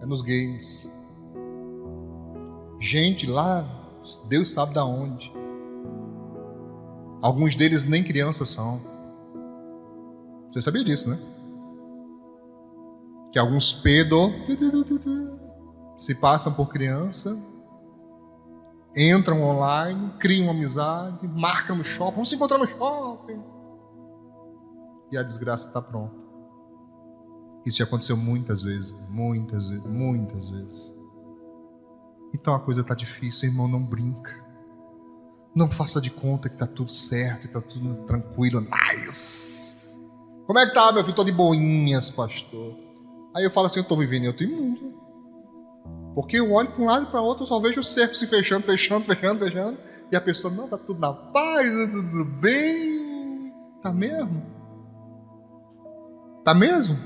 É nos games. Gente lá, Deus sabe da onde. Alguns deles nem crianças são. Você sabia disso, né? Que alguns se passam por criança, entram online, criam amizade, marcam no shopping, vamos se encontrar no shopping. E a desgraça está pronta. Isso já aconteceu muitas vezes, muitas vezes, muitas vezes. Então a coisa está difícil, irmão, não brinca. Não faça de conta que está tudo certo, que está tudo tranquilo, nice. Como é que tá, meu filho? Estou de boinhas, pastor. Aí eu falo assim, eu estou vivendo em outro mundo. Porque eu olho para um lado e para o outro, eu só vejo o cerco se fechando. E a pessoa, não, está tudo na paz, tá tudo bem. Tá mesmo? Tá mesmo?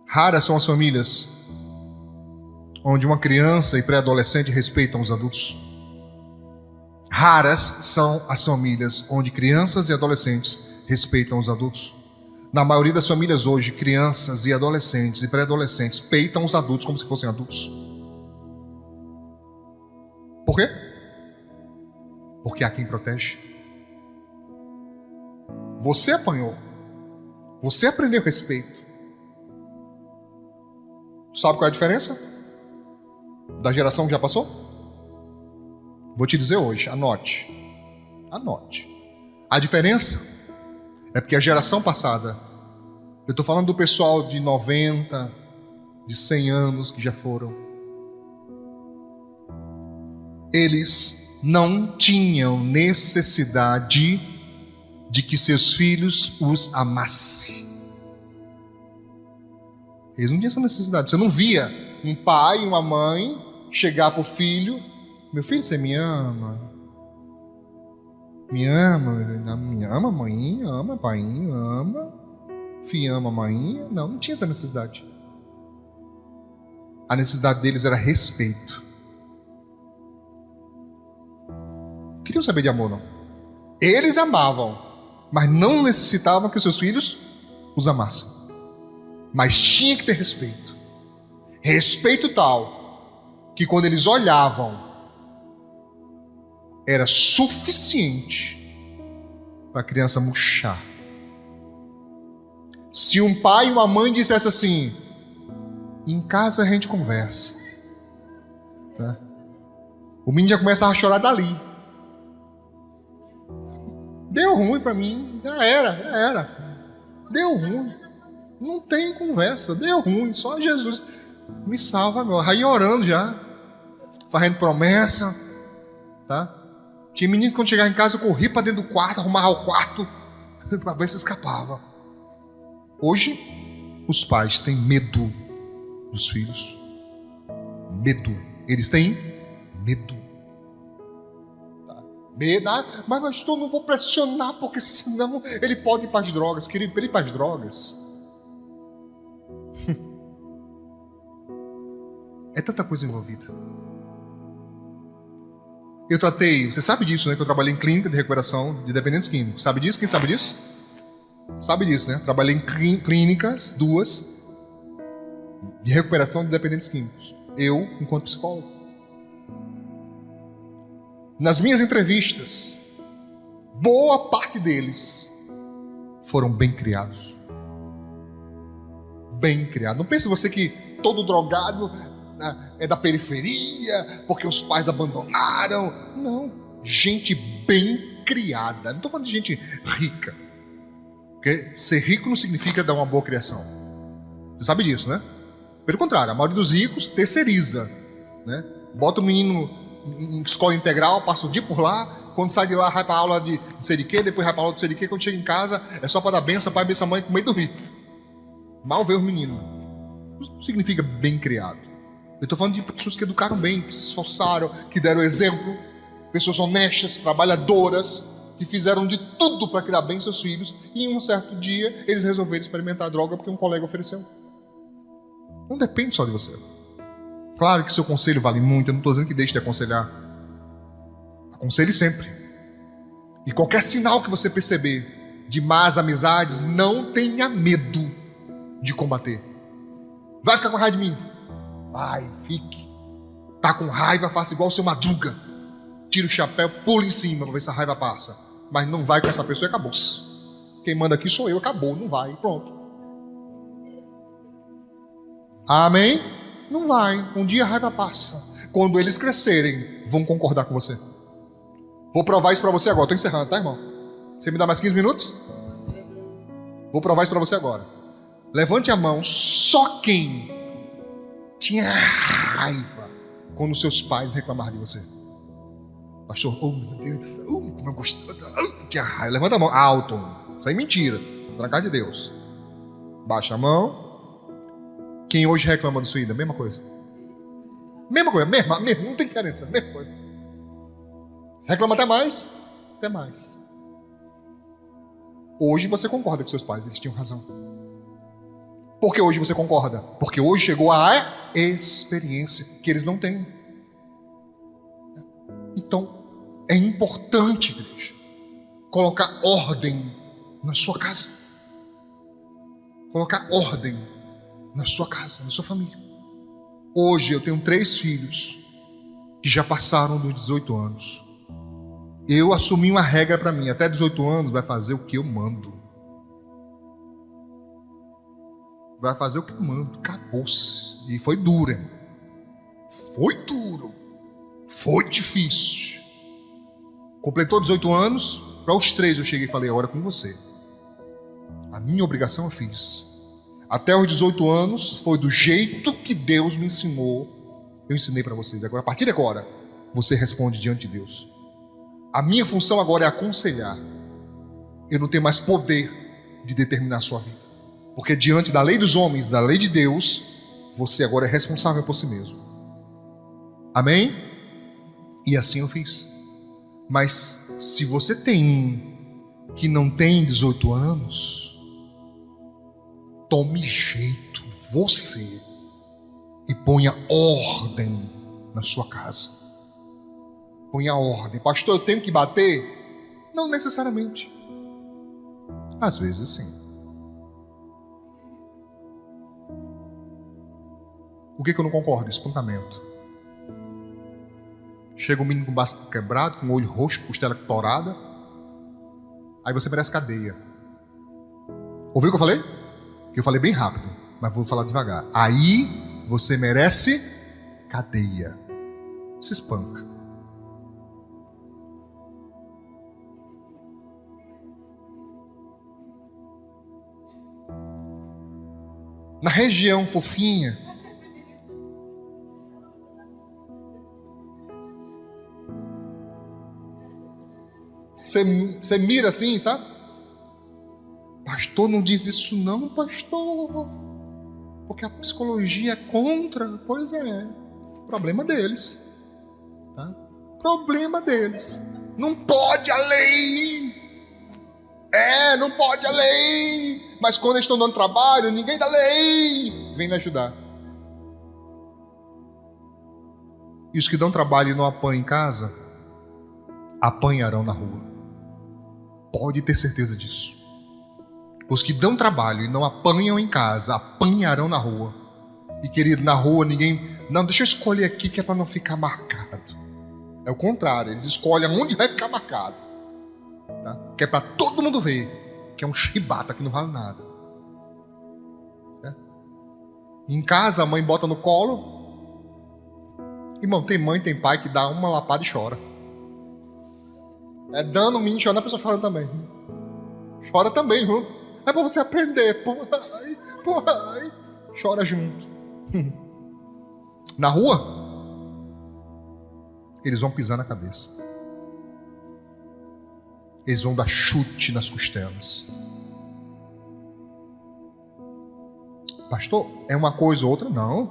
Raras são as famílias onde uma criança e pré-adolescente respeitam os adultos. Raras são as famílias onde crianças e adolescentes respeitam os adultos. Na maioria das famílias hoje, crianças e adolescentes e pré-adolescentes peitam os adultos como se fossem adultos. Por quê? Porque há quem protege. Você apanhou. Você aprendeu respeito. Sabe qual é a diferença da geração que já passou? Vou te dizer hoje, anote. Anote. A diferença é porque a geração passada, eu estou falando do pessoal de 90, de 100 anos que já foram, eles não tinham necessidade de que seus filhos os amassem. Eles não tinham essa necessidade. Você não via um pai e uma mãe chegar para o filho: meu filho, você me ama? Me ama, mãe, ama, pai, ama. Filho, ama, mãe. Não tinha essa necessidade. A necessidade deles era respeito. Não queriam saber de amor, não. Eles amavam, mas não necessitavam que os seus filhos os amassem. Mas tinha que ter respeito. Respeito tal que quando eles olhavam, era suficiente para a criança murchar. Se um pai e uma mãe dissessem assim: em casa a gente conversa, tá? O menino já começa a chorar dali. Deu ruim para mim, já era. Deu ruim. Não tem conversa, deu ruim, só Jesus me salva agora. Aí orando já, fazendo promessa, tá? Tinha menino que quando chegava em casa eu corria para dentro do quarto, arrumava o quarto para ver se escapava. Hoje, os pais têm medo dos filhos. Medo. Eles têm medo. Tá? Medo. Mas pastor, não vou pressionar, porque senão ele pode ir para as drogas. Querido, para ele ir para as drogas, é tanta coisa envolvida. Eu tratei, você sabe disso, né? Que eu trabalhei em clínica de recuperação de dependentes químicos. Sabe disso? Quem sabe disso? Sabe disso, né? Trabalhei em clínicas, 2, de recuperação de dependentes químicos. Eu, enquanto psicólogo. Nas minhas entrevistas, boa parte deles foram bem criados. Bem criados. Não pense você que todo drogado é da periferia, porque os pais abandonaram. Não, gente bem criada. Não estou falando de gente rica, porque ser rico não significa dar uma boa criação. Você sabe disso, né? Pelo contrário, a maioria dos ricos terceiriza, né? Bota o menino em escola integral, passa o dia por lá, quando sai de lá vai para a aula de não sei de quê, depois vai para a aula de não sei de quê, quando chega em casa é só para dar benção, pai, benção, mãe, comer e dormir. Mal vê os meninos. Isso não significa bem criado. Eu estou falando de pessoas que educaram bem, que se esforçaram, que deram exemplo, pessoas honestas, trabalhadoras, que fizeram de tudo para criar bem seus filhos, e em um certo dia eles resolveram experimentar a droga porque um colega ofereceu. Não depende só de você. Claro que seu conselho vale muito, eu não estou dizendo que deixe de aconselhar. Aconselhe sempre. E qualquer sinal que você perceber de más amizades, não tenha medo de combater. Vai ficar com raiva de mim? Vai, fique. Tá com raiva, faça igual o seu Madruga. Tira o chapéu, pula em cima para ver se a raiva passa. Mas não vai com essa pessoa e acabou-se. Quem manda aqui sou eu, acabou, não vai, pronto. Amém? Não vai. Um dia a raiva passa. Quando eles crescerem, vão concordar com você. Vou provar isso para você agora. Estou encerrando, tá, irmão? Você me dá mais 15 minutos? Vou provar isso para você agora. Levante a mão. Só quem tinha raiva quando seus pais reclamaram de você. Pastor, oh meu Deus do céu, não gostou, tinha raiva. Levanta a mão. Alto. Isso aí é mentira. Isso é na casa de Deus. Baixa a mão. Quem hoje reclama de sua ida? Mesma coisa. Mesma coisa, mesma, não tem diferença. Mesma coisa. Reclama até mais. Até mais. Hoje você concorda com seus pais, eles tinham razão. Por que hoje você concorda? Porque hoje chegou a experiência que eles não têm. Então, é importante, igreja, colocar ordem na sua casa. Colocar ordem na sua casa, na sua família. Hoje eu tenho 3 filhos que já passaram dos 18 anos. Eu assumi uma regra para mim: até 18 anos vai fazer o que eu mando. Vai fazer o que eu mando. Acabou-se. E foi duro, irmão. Foi duro. Foi difícil. Completou 18 anos. Para os 3 eu cheguei e falei: agora é com você. A minha obrigação eu fiz. Até os 18 anos foi do jeito que Deus me ensinou. Eu ensinei para vocês. Agora, a partir de agora, você responde diante de Deus. A minha função agora é aconselhar. Eu não tenho mais poder de determinar a sua vida. Porque diante da lei dos homens, da lei de Deus, você agora é responsável por si mesmo. Amém? E assim eu fiz. Mas se você tem um que não tem 18 anos, tome jeito, você, e ponha ordem na sua casa. Ponha ordem. Pastor, eu tenho que bater? Não necessariamente. Às vezes sim. O que eu não concordo? Espancamento. Chega um menino com o braço quebrado, com o olho roxo, costela torada. Aí você merece cadeia. Ouviu o que eu falei? Que eu falei bem rápido, mas vou falar devagar. Aí você merece cadeia. Se espanca. Na região fofinha, você mira assim, sabe? Pastor, não diz isso não, pastor, porque a psicologia é contra. Pois é, problema deles, tá? Problema deles. Não pode a lei. Não pode a lei. Mas quando eles estão dando trabalho, ninguém da lei vem ajudar. E os que dão trabalho e não apanham em casa, apanharão na rua. Pode ter certeza disso. Os que dão trabalho e não apanham em casa, apanharão na rua. E querido, na rua ninguém... Não, deixa eu escolher aqui que é para não ficar marcado. É o contrário, eles escolhem onde vai ficar marcado, tá? Que é para todo mundo ver que é um chibata que não vale nada. Em casa a mãe bota no colo. Irmão, tem mãe, tem pai que dá uma lapada e chora. Dando um menino chorando, a pessoa chora também. Chora também junto. É para você aprender. Ai. Chora junto. Na rua, eles vão pisar na cabeça. Eles vão dar chute nas costelas. Pastor, é uma coisa ou outra? Não.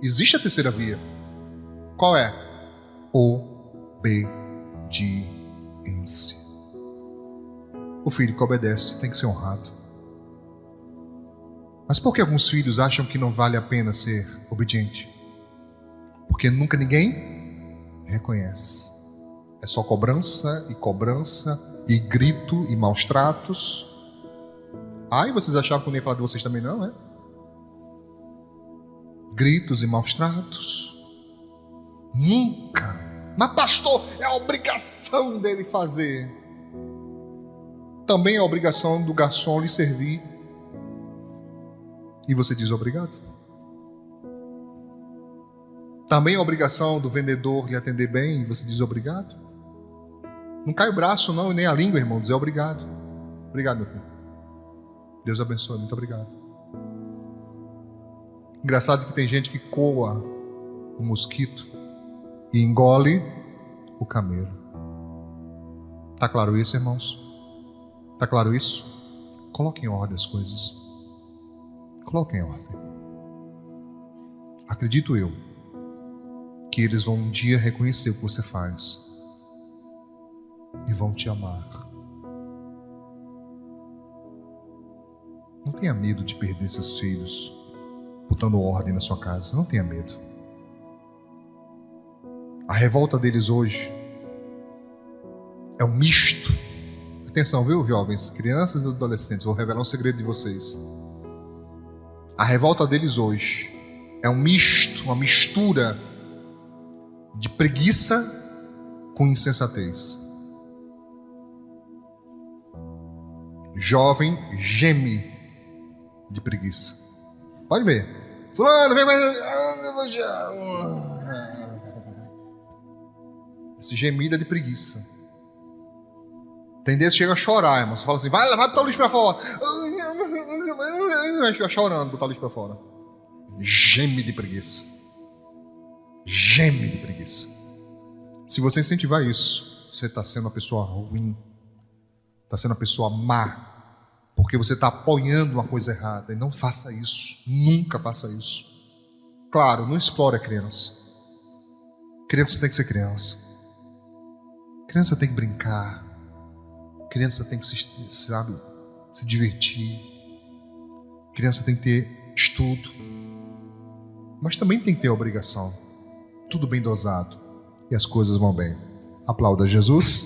Existe a terceira via. Qual é? Obediência. O filho que obedece tem que ser honrado. Mas por que alguns filhos acham que não vale a pena ser obediente? Porque nunca ninguém reconhece. É só cobrança e grito e maus tratos. E vocês achavam que eu não ia falar de vocês também não, é? Gritos e maus tratos. Nunca. Mas pastor, é a obrigação dele fazer. Também é a obrigação do garçom lhe servir. E você diz obrigado. Também a obrigação do vendedor lhe atender bem e você diz obrigado. Não cai o braço não e nem a língua, irmão, dizer obrigado. Obrigado, meu filho. Deus abençoe, muito obrigado. Engraçado que tem gente que coa o mosquito e engole o camelo. Tá claro isso, irmãos? Tá claro isso? Coloque em ordem as coisas. Coloque em ordem. Acredito eu que eles vão um dia reconhecer o que você faz e vão te amar. Não tenha medo de perder seus filhos botando ordem na sua casa. Não tenha medo. A revolta deles hoje é um misto. Atenção, viu, jovens, crianças e adolescentes, vou revelar um segredo de vocês. A revolta deles hoje é um misto, uma mistura de preguiça com insensatez. Jovem geme de preguiça. Pode ver. Fulano, vem mais. Esse gemido é de preguiça. Tem desse que chega a chorar, irmão. Você fala assim, vai botar o lixo pra fora. Fica chorando, botar o lixo pra fora. Geme de preguiça. Geme de preguiça. Se você incentivar isso, você está sendo uma pessoa ruim. Está sendo uma pessoa má. Porque você está apoiando uma coisa errada. E não faça isso. Nunca faça isso. Claro, não explore a criança. Criança tem que ser criança. Criança tem que brincar. Criança tem que se divertir. Criança tem que ter estudo. Mas também tem que ter obrigação. Tudo bem dosado. E as coisas vão bem. Aplauda Jesus.